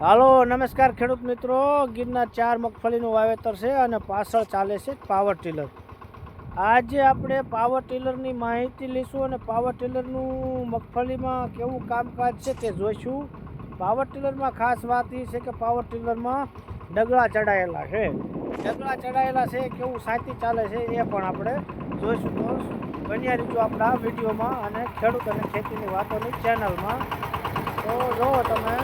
હાલો નમસ્કાર ખેડૂત મિત્રો, ગિરનાર 4 મગફળીનું વાવેતર છે અને પાછળ ચાલે છે પાવર ટીલર. આજે આપણે પાવર ટીલરની માહિતી લઈશું અને પાવર ટીલરનું મગફળીમાં કેવું કામકાજ છે તે જોઈશું. પાવર ટીલરમાં ખાસ વાત એ છે કે પાવર ટીલરમાં ડગલા ચડાયેલા છે. કેવું સાથી ચાલે છે એ પણ આપણે જોઈશું. તો બન્યા રીતો આપણા વિડીયોમાં અને ખેડૂત અને ખેતીની વાતોની ચેનલમાં. તો જો તમે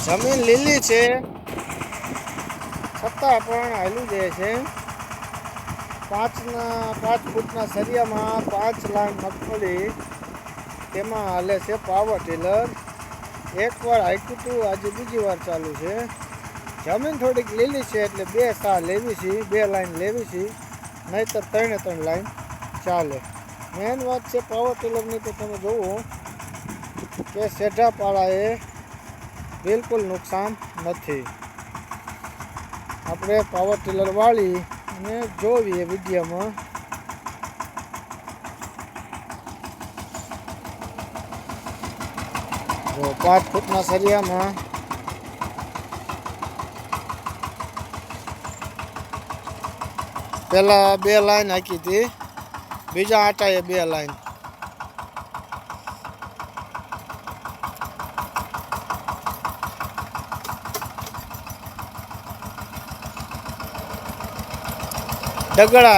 જમીન લીલી છે છતાં પણ હાલી જાય છે. 5 ફૂટના સરિયામાં 5 લાઈન મગફળી, તેમાં હાલે છે પાવર ટીલર. એકવાર હાંક્યું હતું, આજે બીજી વાર ચાલુ છે. જમીન થોડીક લીલી છે એટલે 2 સા લેવી છે, 2 લાઈન લેવી છે, નહીંતર 3 લાઈન ચાલે. મેન વાત છે પાવર ટીલરની તો તમે જુઓ કે સેઢા પાળાએ બિલકુલ નુકસાન નથી. આપણે પાવર ટીલર વાળી અને જોઈએ વિડીયોમાં. જો 5 ફૂટના સરિયામાં પહેલા 2 લાઈન હાંકી હતી, બીજા આટાએ 2 લાઈન. ડગડા